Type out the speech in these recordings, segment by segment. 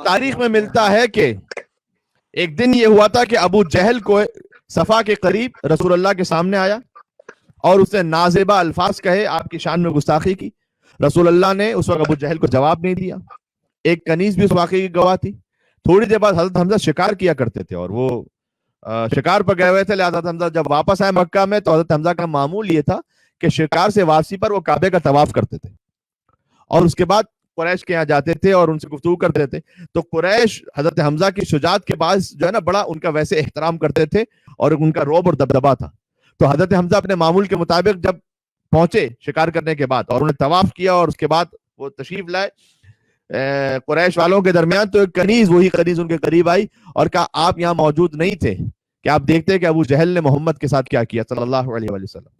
تاریخ میں ملتا ہے کہ ایک دن یہ ہوا تھا کہ ابو جہل کو صفا کے قریب رسول اللہ کے سامنے آیا اور اس نے نازیبہ الفاظ کہے، آپ کی شان میں گستاخی کی. رسول اللہ نے اس وقت ابو جہل کو جواب نہیں دیا. ایک کنیز بھی اس واقعے کی گواہ تھی. تھوڑی دیر بعد حضرت حمزہ شکار کیا کرتے تھے اور وہ شکار پر گئے ہوئے تھے، لہذا حضرت حمزہ جب واپس آئے مکہ میں تو حضرت حمزہ کا معمول یہ تھا کہ شکار سے واپسی پر وہ کعبے کا طواف کرتے تھے اور اس کے بعد قریش کے یہاں جاتے تھے اور ان سے گفتگو کرتے تھے. تو قریش حضرت حمزہ کی شجاعت کے باعث جو ہے نا بڑا ان کا ویسے احترام کرتے تھے اور ان کا رعب اور دبدبا تھا. تو حضرت حمزہ اپنے معمول کے مطابق جب پہنچے شکار کرنے کے بعد اور انہیں طواف کیا اور اس کے بعد وہ تشریف لائے قریش والوں کے درمیان، تو ایک کنیز، وہی کنیز ان کے قریب آئی اور کہا آپ یہاں موجود نہیں تھے کہ آپ دیکھتے کہ ابو جہل نے محمد کے ساتھ کیا کیا صلی اللہ علیہ وآلہ وسلم.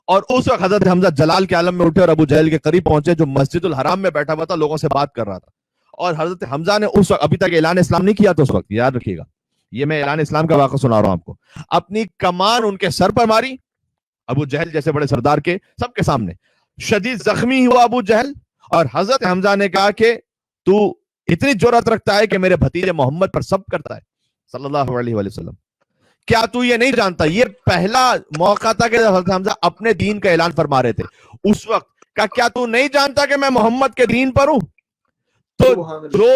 اور اس وقت حضرت حمزہ جلال کے عالم میں اٹھے اور ابو جہل کے قریب پہنچے جو مسجد الحرام میں بیٹھا ہوا تھا، لوگوں سے بات کر رہا تھا. اور حضرت حمزہ نے اس وقت ابھی تک اعلان اسلام نہیں کیا تھا، اس وقت یاد رکھیے گا، یہ میں اعلان اسلام کا واقعہ سنا رہا ہوں آپ کو. اپنی کمان ان کے سر پر ماری، ابو جہل جیسے بڑے سردار کے سب کے سامنے. شدید زخمی ہوا ابو جہل اور حضرت حمزہ نے کہا کہ تو اتنی جرأت رکھتا ہے کہ میرے بھتیجے محمد پر سب کرتا ہے صلی اللہ علیہ وآلہ وسلم. کیا تو یہ نہیں جانتا؟ یہ پہلا موقع تھا کہ حضرت حمزہ اپنے دین کا اعلان فرما رہے تھے اس وقت. کیا تو نہیں جانتا کہ میں محمد کے دین پر ہوں؟ تو جو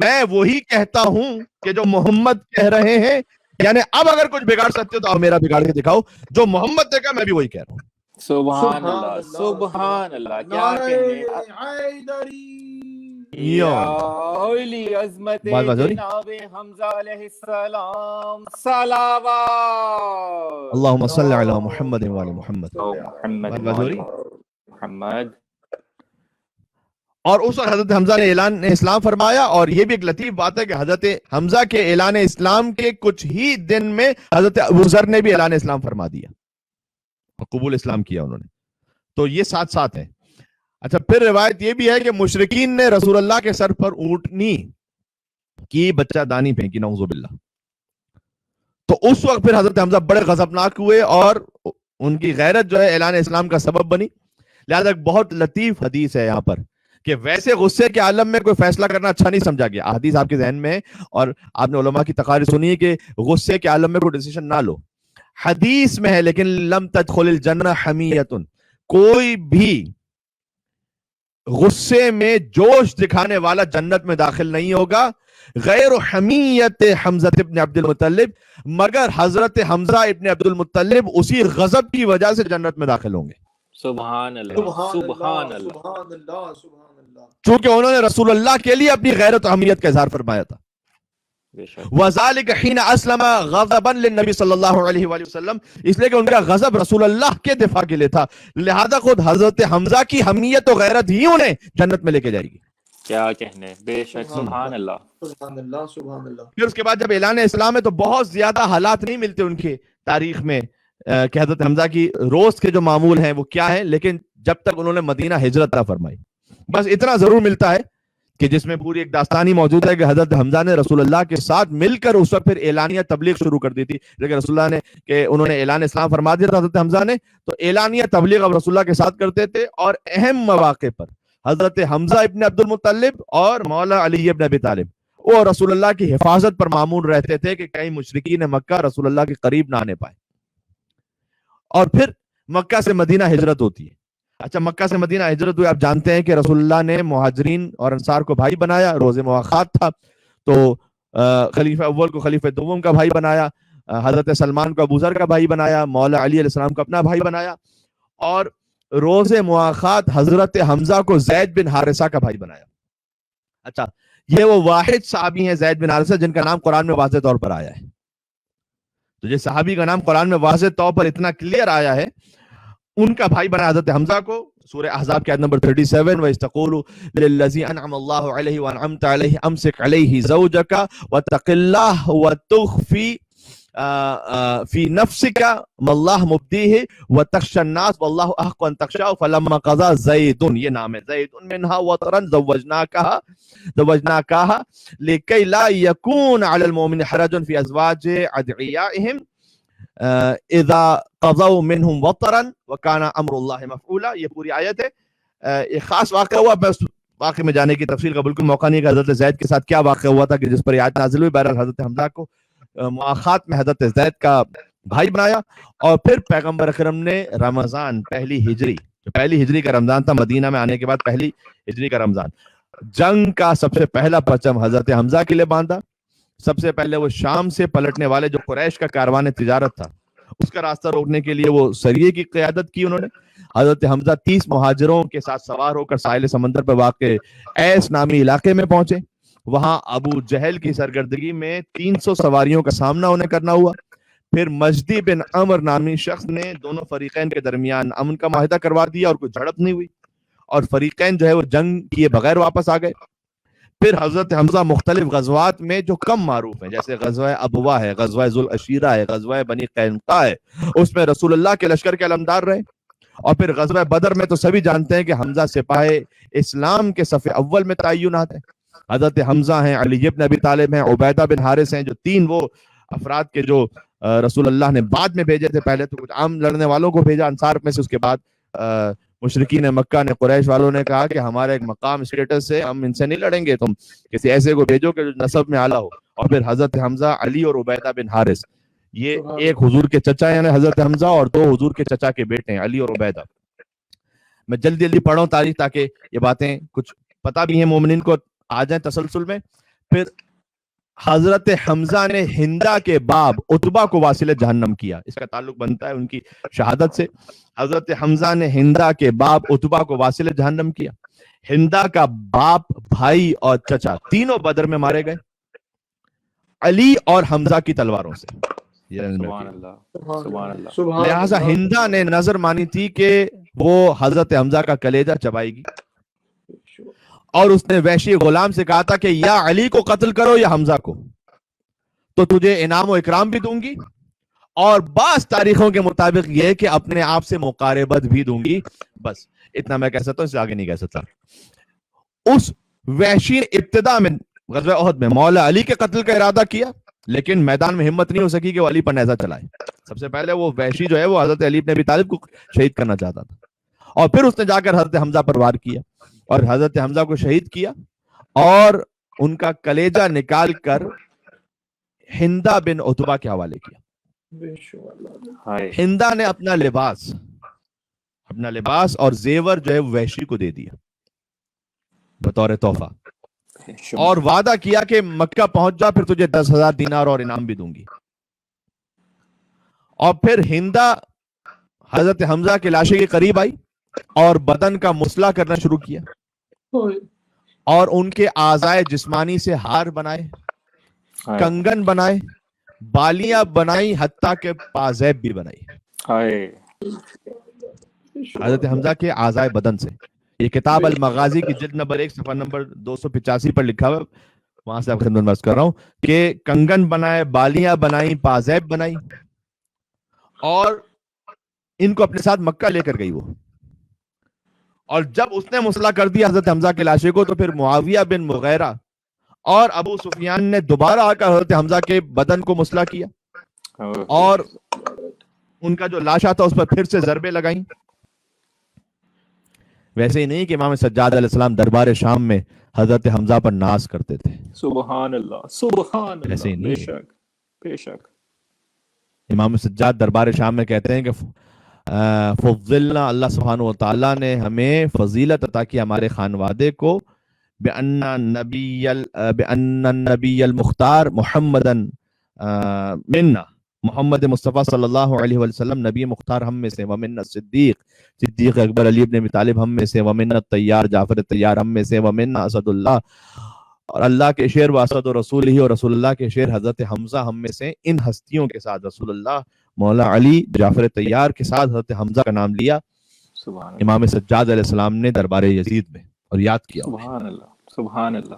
میں وہی کہتا ہوں کہ جو محمد کہہ رہے ہیں، یعنی اب اگر کچھ بگاڑ سکتے ہو تو میرا بگاڑ کے دکھاؤ. جو محمد نے کہا میں بھی وہی کہہ رہا ہوں. سبحان اللہ، سبحان اللہ. کیا کہنے یا اولی عظمت جناب حمزہ علیہ السلام صلوات. اللہم صلی علی محمد وعلی محمد محمد. اور اس وقت حضرت حمزہ نے اعلان اسلام فرمایا. اور یہ بھی ایک لطیف بات ہے کہ حضرت حمزہ کے اعلان اسلام کے کچھ ہی دن میں حضرت ابو ذر نے بھی اعلان اسلام فرما دیا، قبول اسلام کیا انہوں نے. تو یہ ساتھ ساتھ ہے. اچھا، پھر روایت یہ بھی ہے کہ مشرکین نے رسول اللہ کے سر پر اونٹنی کی بچہ دانی پھینکی، نعوذ باللہ. تو اس وقت پھر حضرت حمزہ بڑے غضبناک ہوئے اور ان کی غیرت جو ہے اعلان اسلام کا سبب بنی. لہذا ایک بہت لطیف حدیث ہے یہاں پر کہ ویسے غصے کے عالم میں کوئی فیصلہ کرنا اچھا نہیں سمجھا گیا. حدیث آپ کے ذہن میں ہے اور آپ نے علماء کی تقاریر سنی ہے کہ غصے کے عالم میں کوئی ڈیسیژن نہ لو. حدیث میں ہے لیکن لم تدخل الجنہ حمیۃ، کوئی بھی غصے میں جوش دکھانے والا جنت میں داخل نہیں ہوگا غیر حمیت حمزہ ابن عبد المطلب، مگر حضرت حمزہ ابن عبد المطلب اسی غضب کی وجہ سے جنت میں داخل ہوں گے. سبحان اللہ، سبحان اللہ، سبحان اللہ. چونکہ انہوں نے رسول اللہ کے لیے اپنی غیرت و اہمیت کا اظہار فرمایا تھا. وَذَلِكَ حِينَ أَسْلَمَ غَضَبًا لِلنَّبِي صلی اللہ علیہ وآلہ وسلم، اس لیے کہ ان کا غضب رسول اللہ کے دفاع کے لیے تھا. لہذا خود حضرت حمزہ کی حمیت و غیرت ہی انہیں جنت میں لے کے جائے گی. کیا کہنے، بے شک. سبحان اللہ، سبحان اللہ، سبحان اللہ. پھر اس کے بعد جب اعلان اسلام ہے تو بہت زیادہ حالات نہیں ملتے ان کی تاریخ میں کہ حضرت حمزہ کی روز کے جو معمول ہیں وہ کیا ہیں، لیکن جب تک انہوں نے مدینہ ہجرت نہ فرمائی بس اتنا ضرور ملتا ہے کہ جس میں پوری ایک داستانی موجود ہے کہ حضرت حمزہ نے رسول اللہ کے ساتھ مل کر اس وقت پھر اعلانیہ تبلیغ شروع کر دی تھی. لیکن رسول اللہ نے کہ انہوں نے اعلان اسلام فرما دیا تھا حضرت حمزہ نے، تو اعلانیہ تبلیغ اب رسول اللہ کے ساتھ کرتے تھے. اور اہم مواقع پر حضرت حمزہ ابن عبد المطلب اور مولا علی ابن ابی طالب وہ رسول اللہ کی حفاظت پر معمول رہتے تھے کہ کہیں مشرکین مکہ رسول اللہ کے قریب نہ آنے پائے. اور پھر مکہ سے مدینہ ہجرت ہوتی ہے. اچھا، مکہ سے مدینہ ہجرت ہوئی، آپ جانتے ہیں کہ رسول اللہ نے مہاجرین اور انصار کو بھائی بنایا. روز مواخات تھا تو خلیفہ اول کو خلیفہ دوم کا بھائی بنایا، حضرت سلمان کو ابو ذر کا بھائی بنایا، مولا علی علیہ السلام کو اپنا بھائی بنایا، اور روز مواخات حضرت حمزہ کو زید بن حارثہ کا بھائی بنایا. اچھا، یہ وہ واحد صحابی ہیں زید بن حارثہ جن کا نام قرآن میں واضح طور پر آیا ہے. تو جس صحابی کا نام قرآن میں واضح طور پر اتنا کلیئر آیا ہے، ان کا بھائی بنا حضرت حمزہ کو. سورہ احزاب کی آیت نمبر 37 وَإِسْتَقُولُ لِلَّذِي أَنْعَمَ اللَّهُ عَلَيْهِ وَأَنْعَمْتَ عَلَيْهِ أَمْسِكْ عَلَيْهِ زَوْجَكَ وَاتَّقِ اللَّهَ وَتُخْفِي فِي نَفْسِكَ مَا اللَّهُ مُبْدِيهِ وَتَخْشَى النَّاسَ وَاللَّهُ أَحَقُّ أَن تَخْشَاهُ فَلَمَّا قَضَى زَيْدٌ، یہ نام ہے، زَيْدٌ مِنْهَا وَطَرًا زَوَّجْنَاكَهَا لِكَيْ لَا يَكُونَ عَلَى الْمُؤْمِنِينَ حَرَجٌ فِي أَزْوَاجِ أَدْعِيَائِهِمْ اذا قضوا منهم وطرا وكان امر الله مفعولا. یہ پوری آیت ہے. ایک خاص واقعہ ہوا، میں واقعے میں جانے کی تفصیل کا بالکل موقع نہیں کہ حضرت زید کے ساتھ کیا واقعہ ہوا تھا کہ جس پر یہ آیت نازل ہوئی. بہرحال حضرت حمزہ کو مواخات میں حضرت زید کا بھائی بنایا. اور پھر پیغمبر اکرم نے رمضان پہلی ہجری کا رمضان تھا، مدینہ میں آنے کے بعد پہلی ہجری کا رمضان، جنگ کا سب سے پہلا پرچم حضرت حمزہ کے لیے باندھا. سب سے پہلے وہ شام سے پلٹنے والے جو قریش کا کاروان تجارت تھا اس کا راستہ روکنے کے لیے وہ سریے کی قیادت کی انہوں نے. حضرت حمزہ 30 مہاجروں کے ساتھ سوار ہو کر ساحل سمندر پر واقع ایس نامی علاقے میں پہنچے. وہاں ابو جہل کی سرگردگی میں 300 سواریوں کا سامنا انہیں کرنا ہوا. پھر مجدی بن عمر نامی شخص نے دونوں فریقین کے درمیان امن کا معاہدہ کروا دیا اور کوئی جھڑپ نہیں ہوئی اور فریقین جو ہے وہ جنگ کیے بغیر واپس آ گئے. پھر حضرت حمزہ مختلف غزوات میں جو کم معروف ہیں جیسے غزوہ ابوا ہے، غزوہ ذوالعشیرہ ہے، غزوہ بنی قینقاع ہے، اس میں رسول اللہ کے لشکر کے علمدار رہے. اور پھر غزوہ بدر میں تو سبھی جانتے ہیں کہ حمزہ سپاہ اسلام کے صف اول میں تعینات ہیں. حضرت حمزہ ہیں، علی بن ابی طالب ہیں، عبیدہ بن حارث ہیں، جو 3 وہ افراد کے جو رسول اللہ نے بعد میں بھیجے تھے. پہلے تو کچھ عام لڑنے والوں کو بھیجا انصار میں سے، اس کے بعد مشرکین مکہ نے، قریش والوں نے کہا کہ ہمارا ایک مقام اسٹیٹس ہے، ہم ان سے نہیں لڑیں گے، تم کسی ایسے کو بھیجو کہ جو نسب میں اعلیٰ ہو. اور پھر حضرت حمزہ، علی اور عبیدہ بن حارث، یہ ایک حضور کے چچا یعنی حضرت حمزہ اور 2 حضور کے چچا کے بیٹے ہیں، علی اور عبیدہ. میں جلدی پڑھوں تاریخ تاکہ یہ باتیں کچھ پتہ بھی ہیں مومنین کو آ جائیں تسلسل میں. پھر حضرت حمزہ نے ہندا کے باب عتبہ کو واصل جہنم کیا. اس کا تعلق بنتا ہے ان کی شہادت سے. حضرت حمزہ نے ہندا کے باب عتبہ کو واصل جہنم کیا. ہندا کا باپ، بھائی اور چچا تینوں بدر میں مارے گئے علی اور حمزہ کی تلواروں سے. سبحان اللہ سبحان اللہ. لہٰذا ہندا نے نظر مانی تھی کہ وہ حضرت حمزہ کا کلیجہ چبائے گی اور اس نے وحشی غلام سے کہا تھا کہ یا علی کو قتل کرو یا حمزہ کو، تو تجھے انعام و اکرام بھی دوں گی اور بعض تاریخوں کے مطابق یہ کہ اپنے آپ سے مقاربت بھی دوں گی. بس اتنا میں کہہ سکتا ہوں، اس سے آگے نہیں کہہ سکتا. اس وحشی نے ابتدا میں غزوہ احد میں مولا علی کے قتل کا ارادہ کیا لیکن میدان میں ہمت نہیں ہو سکی کہ وہ علی پر نیزہ چلائے. سب سے پہلے وہ وحشی جو ہے وہ حضرت علی بن ابی طالب کو شہید کرنا چاہتا تھا اور پھر اس نے جا کر حضرت حمزہ پر وار کیا اور حضرت حمزہ کو شہید کیا اور ان کا کلیجہ نکال کر ہندا بن عتبہ کے حوالے کیا. ہندا نے اپنا لباس اور زیور جو ہے وحشی کو دے دیا بطور تحفہ اور وعدہ کیا کہ مکہ پہنچ جا پھر تجھے 10,000 دینار اور انعام بھی دوں گی. اور پھر ہندا حضرت حمزہ کے لاشے کے قریب آئی اور بدن کا مسئلہ کرنا شروع کیا اور ان کے اعضائے جسمانی سے ہار بنائے، کنگن بنائے، بالیاں بنائی، حتیٰ کہ پازیب بھی بنائی حضرت حمزہ کے اعضائے بدن سے. یہ کتاب المغازی کی جلد نمبر 1 صفحہ نمبر 285 پر لکھا ہوا ہے، وہاں سے آپ خدمت میں عرض کر رہا ہوں کہ کنگن بنائے، بالیاں بنائی، پازیب بنائی اور ان کو اپنے ساتھ مکہ لے کر گئی وہ. اور جب اس نے مسئلہ کر دیا حضرت حمزہ کے لاشے کو تو پھر معاویہ بن مغیرہ اور ابو سفیان نے دوبارہ آ کر حضرت حمزہ کے بدن کو مسئلہ کیا اور ان کا جو لاشا تھا اس پر پھر سے ضربیں لگائیں. ویسے ہی نہیں کہ امام سجاد علیہ السلام دربار شام میں حضرت حمزہ پر ناز کرتے تھے. سبحان اللہ سبحان اللہ. ایسے ہی نہیں، بے شک بے شک. امام سجاد دربار شام میں کہتے ہیں کہ فضلنا، اللہ سبحانہ و تعالیٰ نے ہمیں فضیلت عطا کی ہمارے خانوادے کو بأن النبی المختار محمدن منا، محمد مصطفیٰ صلی اللہ علیہ وسلم نبی مختار ہم میں سے، ومن صدیق اکبر علی ابن ابی طالب ہم میں سے، ومن الطیار جعفر طیار ہم میں سے، ومن اسد اللہ، اور اللہ کے شعر و اسد و رسول ہی اور رسول اللہ کے شعر حضرت حمزہ ہم میں سے. ان ہستیوں کے ساتھ رسول اللہ، مولا علی، جعفر طیار کے ساتھ حضرت حمزہ کا نام لیا امام سجاد علیہ السلام نے دربار یزید میں اور یاد کیا. سبحان اللہ سبحان اللہ.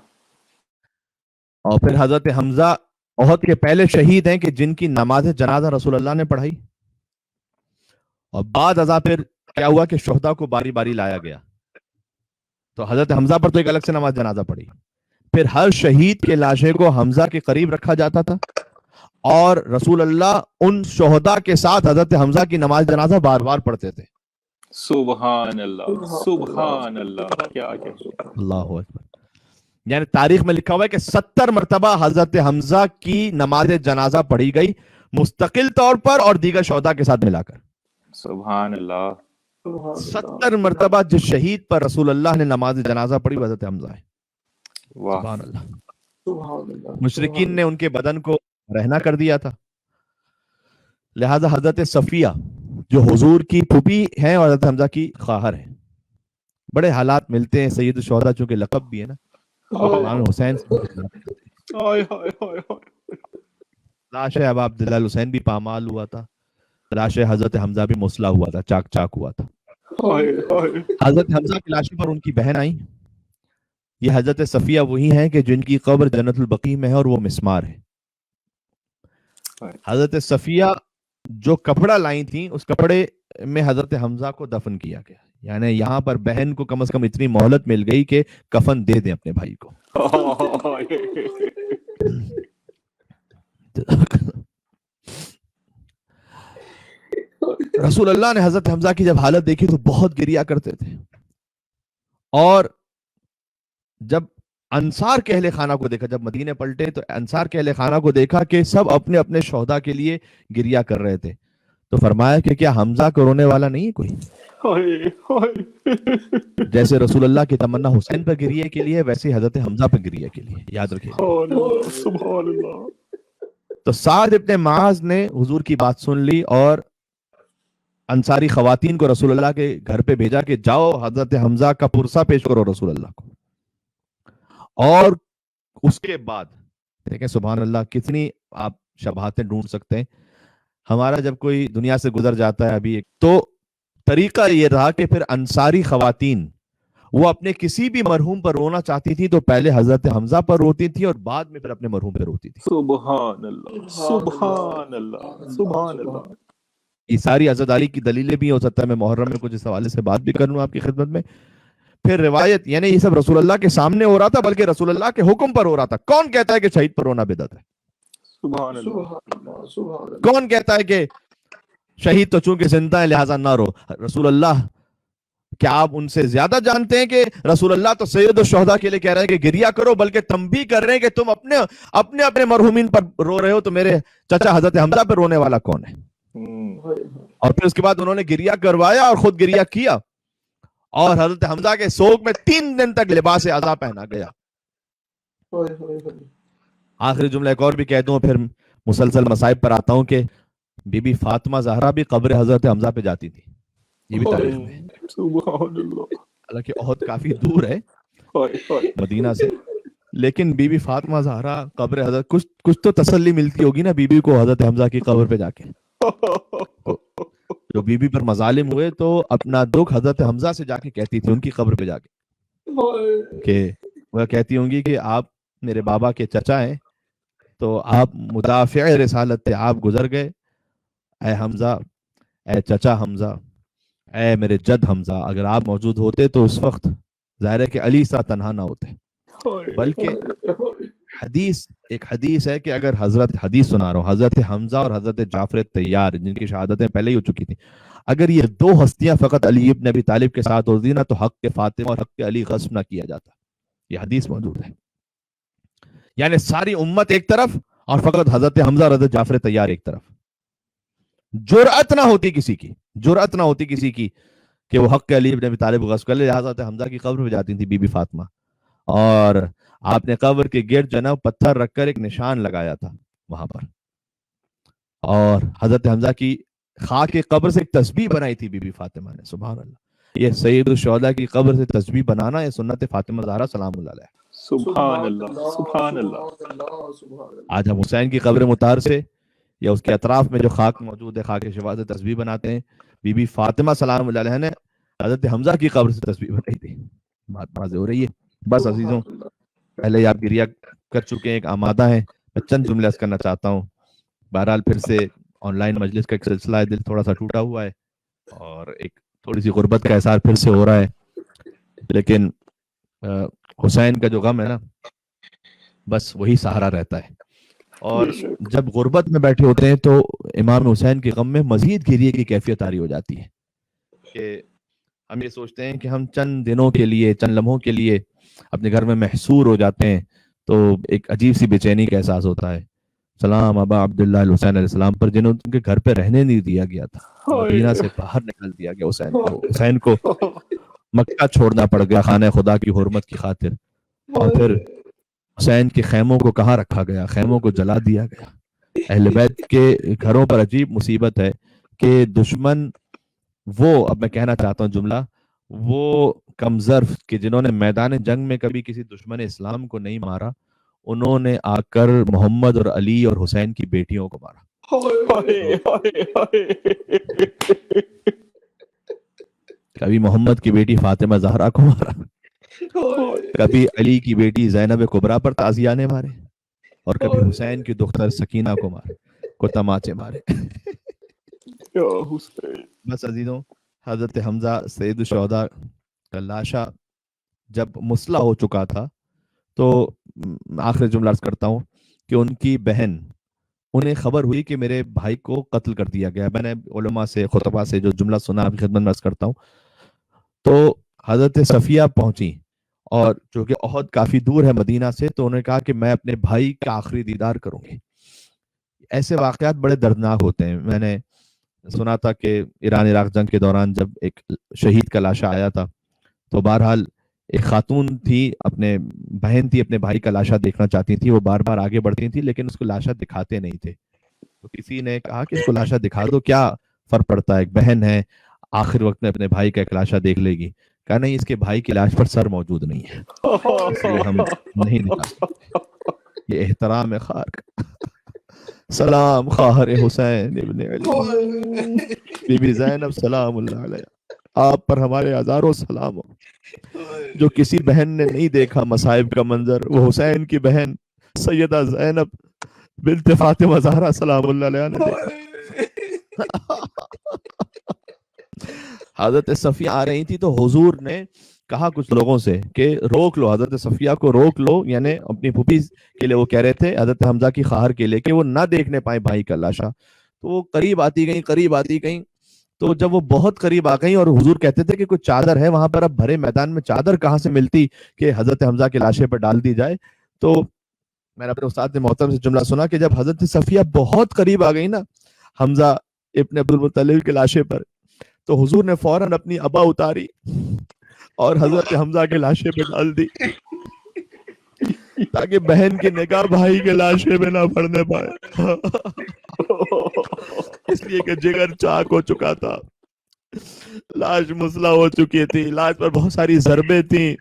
اور پھر حضرت حمزہ احد کے پہلے شہید ہیں کہ جن کی نماز جنازہ رسول اللہ نے پڑھائی. اور بعد ازاں پھر کیا ہوا کہ شہداء کو باری باری لایا گیا تو حضرت حمزہ پر تو ایک الگ سے نماز جنازہ پڑھی. پھر ہر شہید کے لاشے کو حمزہ کے قریب رکھا جاتا تھا اور رسول اللہ ان شہداء کے ساتھ حضرت حمزہ کی نماز جنازہ بار بار پڑھتے تھے. سبحان اللہ سبحان اللہ، کیا اللہ اکبر. یعنی تاریخ میں لکھا ہوا ہے کہ 70 مرتبہ حضرت حمزہ کی نماز جنازہ پڑھی گئی مستقل طور پر اور دیگر شہداء کے ساتھ ملا کر. سبحان اللہ. 70 مرتبہ جس شہید پر رسول اللہ نے نماز جنازہ پڑھی وہ حضرت حمزہ ہے. واہ. سبحان اللہ. سبحان اللہ. مشرکین نے ان کے بدن کو رہنا کر دیا تھا، لہذا حضرت صفیہ جو حضور کی پھوپھی ہیں اور حضرت حمزہ کی خواہر ہیں، بڑے حالات ملتے ہیں. سید الشہداء چونکہ لقب بھی ہے نا، امام حسین لاش ابا عبداللہ الحسین بھی پامال ہوا تھا، لاش حضرت حمزہ بھی مسلح ہوا تھا، چاک چاک ہوا تھا. حضرت حمزہ کی لاشوں پر ان کی بہن آئی. یہ حضرت صفیہ وہی ہیں کہ جن کی قبر جنت البقیع میں ہے اور وہ مسمار ہے. حضرت صفیہ جو کپڑا لائی تھیں اس کپڑے میں حضرت حمزہ کو دفن کیا گیا. یعنی یہاں پر بہن کو کم از کم اتنی مہلت مل گئی کہ کفن دے دیں اپنے بھائی کو. رسول اللہ نے حضرت حمزہ کی جب حالت دیکھی تو بہت گریا کرتے تھے، اور جب انصار کے اہل خانہ کو دیکھا، جب مدینے پلٹے تو انصار کے اہل خانہ کو دیکھا کہ سب اپنے اپنے شہداء کے لیے گریا کر رہے تھے، تو فرمایا کہ کیا حمزہ کو رونے والا نہیں ہے کوئی؟ جیسے رسول اللہ کی تمنا حسین پر گریے کے لیے، ویسے حضرت حمزہ پر گریے کے لیے. یاد رکھیے. سبحان اللہ. تو سعد ابن معاذ نے حضور کی بات سن لی اور انصاری خواتین کو رسول اللہ کے گھر پہ بھیجا کہ جاؤ حضرت حمزہ کا پرسہ پیش کرو رسول اللہ کو. اور اس کے بعد دیکھیں سبحان اللہ کتنی آپ شباہتیں ڈھونڈ سکتے ہیں. ہمارا جب کوئی دنیا سے گزر جاتا ہے ابھی تو طریقہ یہ رہا کہ پھر انصاری خواتین وہ اپنے کسی بھی مرحوم پر رونا چاہتی تھی تو پہلے حضرت حمزہ پر روتی تھی اور بعد میں پھر اپنے مرحوم پر روتی تھی. سبحان اللہ سبحان اللہ سبحان اللہ. یہ ساری عزاداری کی دلیلیں بھی ہو سکتا ہے میں محرم میں کچھ اس حوالے سے بات بھی کروں آپ کی خدمت میں. پھر روایت یعنی یہ سب رسول اللہ کے سامنے ہو رہا تھا بلکہ رسول اللہ کے حکم پر ہو رہا تھا. کون کہتا ہے کہ شہید پر رونا بدعت ہے؟ سبحان اللہ. کون کہتا ہے کہ شہید تو چونکہ زندہ ہے لہٰذا نہ رو؟ رسول اللہ کیا آپ ان سے زیادہ جانتے ہیں کہ رسول اللہ تو سید الشہداء کے لیے کہہ رہے ہیں کہ گریا کرو، بلکہ تنبیہ کر رہے ہیں کہ تم اپنے مرحومین پر رو رہے ہو تو میرے چچا حضرت حمزہ پر رونے والا کون ہے؟ اور پھر اس کے بعد انہوں نے گریا کروایا اور خود گریا کیا، اور حضرت حمزہ کے سوگ میں 3 دن تک لباس عزا پہنا گیا. آخری جملہ ایک اور بھی کہہ دوں پھر مسلسل مصائب پر آتا ہوں کہ بی بی فاطمہ زہرا بھی قبر حضرت حمزہ پہ جاتی تھی. یہ بھی تاریخ میں حالانکہ احد کافی دور ہے مدینہ سے، لیکن بی بی فاطمہ زہرا قبر حضرت کچھ تو تسلی ملتی ہوگی نا بی بی کو حضرت حمزہ کی قبر پہ جا کے. جو بی بی پر مظالم ہوئے تو اپنا دکھ حضرت حمزہ سے جا کے کہتی تھی ان کی قبر پہ جا کے، کہ وہ کہتی ہوں گی کہ آپ میرے بابا کے چچا ہیں تو آپ مدافع رسالت تھے، آپ گزر گئے، اے حمزہ، اے چچا حمزہ، اے میرے جد حمزہ، اگر آپ موجود ہوتے تو اس وقت ظاہر ہے کہ علی سا تنہا نہ ہوتے. بلکہ ایک حدیث ہے کہ اگر حدیث سنا رہا ہوں، حضرت حمزہ اور حضرت جعفر طیار جن کی شہادتیں پہلے ہی ہو چکی تھیں، اگر یہ 2 ہستیاں فقط علی ابن ابی طالب کے ساتھ ہوتی نا تو حق کے فاطمہ اور حق کے علی غصب نہ کیا جاتا. یہ حدیث موجود ہے. یعنی ساری امت ایک طرف اور فقط حضرت حمزہ اور حضرت جعفر طیار ایک طرف. جرأت نہ ہوتی کسی کی کہ وہ حق کے علی ابن ابی طالب غصب کر لے. حضرت حمزہ کی قبر پہ جاتی تھی بی بی فاطمہ، اور آپ نے قبر کے گرد جناب پتھر رکھ کر ایک نشان لگایا تھا وہاں پر، اور حضرت حمزہ کی خاک قبر سے ایک تسبیح بنائی تھی بی بی فاطمہ نے. سبحان اللہ. یہ سید الشہداء کی قبر سے تسبیح بنانا یہ سنت فاطمہ زہرا سلام اللہ علیہ. سبحان اللہ سبحان اللہ. آج ہم حسین کی قبر مطہر سے یا اس کے اطراف میں جو خاک موجود ہے خاک شفا سے تسبیح بناتے ہیں. بی بی فاطمہ سلام اللہ علیہ نے حضرت حمزہ کی قبر سے تسبیح بنائی تھی. بات واضح ہو رہی ہے. بس عزیزوں پہلے ہی آپ گریا کر چکے ہیں، ایک آمادہ ہیں، میں چند جملے عرض کرنا چاہتا ہوں. بہرحال پھر سے آن لائن مجلس کا ایک سلسلہ ہے، دل تھوڑا سا ٹوٹا ہوا ہے اور ایک تھوڑی سی غربت کا احساس پھر سے ہو رہا ہے، لیکن حسین کا جو غم ہے نا بس وہی سہارا رہتا ہے. اور جب غربت میں بیٹھے ہوتے ہیں تو امام حسین کے غم میں مزید گریے کی کیفیت طاری ہو جاتی ہے کہ ہم یہ سوچتے ہیں کہ ہم چند دنوں کے لیے، چند لمحوں کے لیے اپنے گھر میں محصور ہو جاتے ہیں تو ایک عجیب سی بے چینی کا احساس ہوتا ہے. سلام ابا عبداللہ الحسین علیہ السلام پر، جنہوں ان کے گھر پہ رہنے نہیں دیا گیا تھا، مدینہ سے باہر نکل دیا گیا. حسین کو مکہ چھوڑنا پڑ گیا خانہ خدا کی حرمت کی خاطر. اور پھر حسین کے خیموں کو کہاں رکھا گیا؟ خیموں کو جلا دیا گیا. اہل بیت کے گھروں پر عجیب مصیبت ہے کہ دشمن وہ، اب میں کہنا چاہتا ہوں جملہ، وہ کمظرف کہ جنہوں نے میدان جنگ میں کبھی کسی دشمن اسلام کو نہیں مارا، انہوں نے آ کر محمد اور علی اور حسین کی بیٹیوں کو مارا. کبھی محمد کی بیٹی فاطمہ زہرا کو مارا، کبھی علی کی بیٹی زینب کبریٰ پر تازیانے مارے، اور کبھی حسین کی دختر سکینہ کو مارے، کو تماچے مارے. بس عزیزوں، حضرت حمزہ سید الشہداء کا لاشا جب مسلح ہو چکا تھا تو آخر جملہ عرض کرتا ہوں کہ ان کی بہن، انہیں خبر ہوئی کہ میرے بھائی کو قتل کر دیا گیا. میں نے علماء سے، خطبہ سے جو جملہ سنا آپ کی خدمت میں عرض کرتا ہوں. تو حضرت صفیہ پہنچی، اور چونکہ احد کافی دور ہے مدینہ سے، تو انہوں نے کہا کہ میں اپنے بھائی کا آخری دیدار کروں گی. ایسے واقعات بڑے دردناک ہوتے ہیں. میں نے سنا تھا کہ ایران عراق جنگ کے دوران جب ایک شہید کا لاشا آیا تھا تو بہرحال ایک خاتون تھی، اپنے بہن تھی، اپنے بھائی کا لاشا دیکھنا چاہتی تھی. وہ بار بار آگے بڑھتی تھی لیکن اس کو لاشا دکھاتے نہیں تھے. تو کسی نے کہا کہ اس کو لاشا دکھا دو، کیا فرق پڑتا ہے، ایک بہن ہے، آخر وقت میں اپنے بھائی کا ایک لاشا دیکھ لے گی. کہا نہیں، اس کے بھائی کی لاش پر سر موجود نہیں ہے، اس لیے ہم نہیں دکھا سکتے. یہ احترام ہے خار کا. سلام خواہر حسین ابن علی، بی بی زینب سلام اللہ علیہ، آپ پر ہمارے ہزاروں سلام ہو. جو کسی بہن نے نہیں دیکھا مصائب کا منظر، وہ حسین کی بہن سیدہ زینب بنت فاطمہ زہرا سلام اللہ علیہ نے دیکھا. حضرت صفیہ آ رہی تھی تو حضور نے کہا کچھ لوگوں سے کہ روک لو، حضرت صفیہ کو روک لو، یعنی اپنی پھوپھی کے لیے وہ کہہ رہے تھے، حضرت حمزہ کی خواہر کے لیے، کہ وہ نہ دیکھنے پائیں بھائی کا لاشا. تو وہ قریب آتی گئیں، قریب آتی گئیں. تو جب وہ بہت قریب آ گئیں اور حضور کہتے تھے کہ کوئی چادر ہے وہاں پر، اب بھرے میدان میں چادر کہاں سے ملتی کہ حضرت حمزہ کے لاشے پر ڈال دی جائے. تو میں نے اپنے استاد محترم سے جملہ سنا کہ جب حضرت صفیہ بہت قریب آ گئی نا حمزہ ابن عبد المطلب کے لاشے پر، تو حضور نے فوراً اپنی ابا اتاری اور حضرت حمزہ کے لاشے پہ ڈال دی تاکہ بہن کی نگاہ بھائی کے لاشے میں نہ پڑنے پائے. اس لیے کہ جگر چاک ہو چکا تھا، لاش مسلح ہو چکی تھی، لاش پر بہت ساری ضربیں تھیں،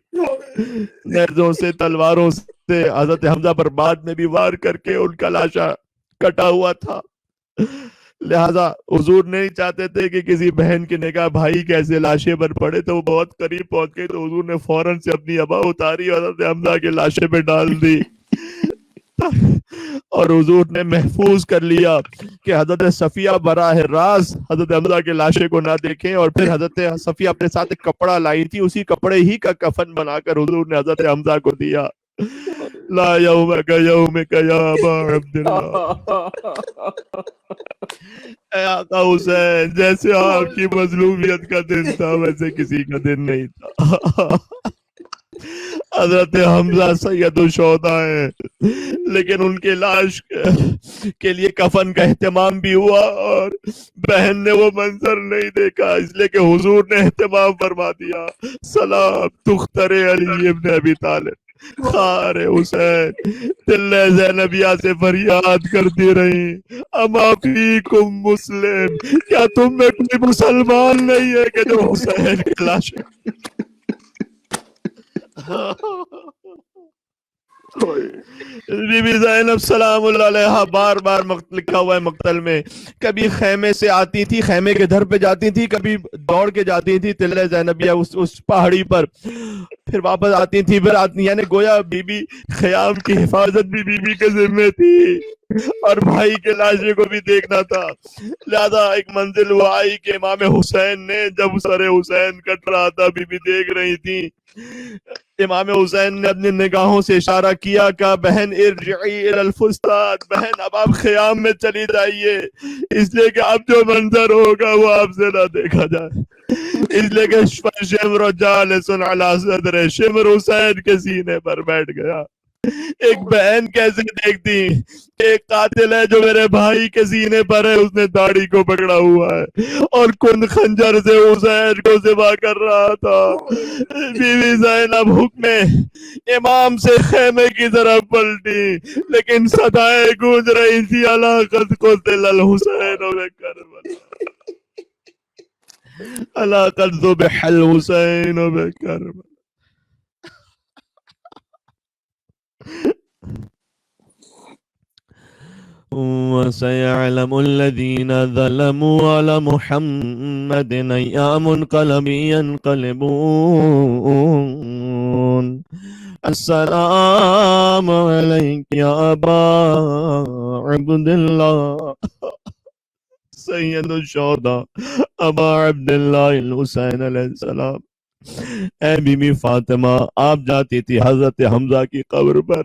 نیزوں سے، تلواروں سے حضرت حمزہ پر بعد میں بھی وار کر کے ان کا لاشا کٹا ہوا تھا. لہذا حضور نہیں چاہتے تھے کہ کسی بہن کی نگاہ بھائی کیسے لاشے پر پڑے، تو وہ بہت قریب پہنچ گئی تو حضور نے فوراً سے اپنی ابا اتاری اور حضرت حمزہ کے لاشے پہ ڈال دی. اور حضور نے محفوظ کر لیا کہ حضرت صفیہ براہ راست حضرت حمزہ کے لاشے کو نہ دیکھیں. اور پھر حضرت صفیہ اپنے ساتھ ایک کپڑا لائی تھی، اسی کپڑے ہی کا کفن بنا کر حضور نے حضرت حمزہ کو دیا. لا یومک یومک یا ابا عبداللہ، اے آقا حسین، جیسے آپ کی مظلومیت کا دن تھا ویسے کسی کا دن نہیں تھا. حضرت حمزہ سید الشہداء ہیں لیکن ان کے لاش کے لیے کفن کا اہتمام بھی ہوا اور بہن نے وہ منظر نہیں دیکھا، اس لیے کہ حضور نے اہتمام فرما دیا. سلام دختر علی ابن ابی طالب، خار حسین دل زینبیہ سے فریاد کرتی رہی، اما فیکم مسلم، کیا تم میں کوئی مسلمان نہیں ہے کہ جو حسین کے لاش بی بی زینب سلام اللہ علیہ بار بار لکھا ہوا ہے مقتل میں، کبھی خیمے سے آتی تھی، خیمے کے در پہ جاتی تھی، کبھی دوڑ کے جاتی تھی تلہ زینبیہ اس پہاڑی پر، پھر واپس آتی تھی، پھر آتی، یعنی گویا بی بی خیام کی حفاظت بھی بی بی کے ذمہ تھی اور بھائی کے لاشے کو بھی دیکھنا تھا. لہذا ایک منزل وہ آئی کہ امام حسین نے جب سر حسین کٹ رہا تھا، بی بی دیکھ رہی تھی، امام حسین نے اپنی نگاہوں سے اشارہ کیا کہ بہن ارجعی الی الفستاد، بہن اب آپ خیام میں چلی جائیے، اس لیے کہ اب جو منظر ہوگا وہ آپ سے نہ دیکھا جائے. اس لیے کہ شمر جالس علی صدر، شمر حسین کے سینے پر بیٹھ گیا. ایک بہن کیسے دیکھتی ایک قاتل ہے جو میرے بھائی کے سینے پر ہے، اس نے داڑھی کو پکڑا ہوا ہے اور کن خنجر سے حسین کو ذبح کر رہا تھا. بی بی زینب حکم امام سے خیمے کی طرف پلٹی، لیکن صدائیں گونج رہی تھی الا قد قتل الحسین بکربلا، الا قد ذبح الحسین بکربلا. وَسَيَعْلَمُ الَّذِينَ ظَلَمُوا عَلَى مُحَمَّدٍ أَيَّ مُنْقَلَبٍ يَنْقَلِبُونَ. السلام علیک یا ابا عبداللہ سید الشہداء ابا عبداللہ الحسین علیہ السلام. اے بی بی فاطمہ آپ جاتی تھی حضرت حمزہ کی قبر پر،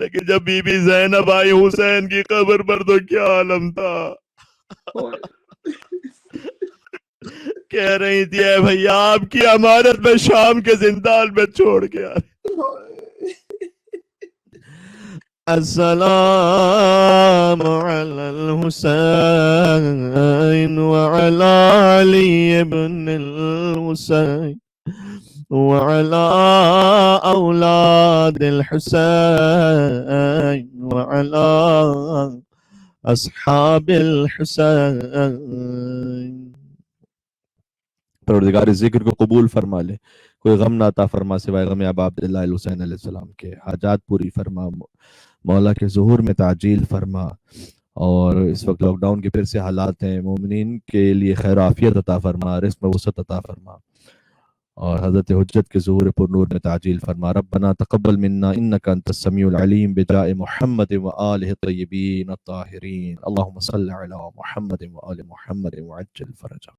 لیکن جب بی بی زینب آئی حسین کی قبر پر تو کیا عالم تھا. کہہ رہی تھی اے بھیا آپ کی امانت میں شام کے زندان میں چھوڑ کے آ رہی. السلام علی الحسین وعلی علی ابن الحسین وعلى أولاد الحسين وعلى أصحاب الحسين. پروردگار اس ذکر کو قبول فرما لے، کوئی غم نہ عطا فرما سوائے غم ابا عبداللہ الحسین علیہ السلام کے. حاجات پوری فرما، مولا کے ظہور میں تعجیل فرما. اور اس وقت لاک ڈاؤن کے پھر سے حالات ہیں، مومنین کے لیے خیر و عافیت عطا فرما، رزق میں وسعت عطا فرما، اور حضرت حجت کے ظہور پر نور میں تعجیل فرما. ربنا تقبل منا انك انت السميع العليم بجاء محمد وآلہ الطیبین الطاہرین. اللهم صل على محمد وآل محمد وعجل فرجہ.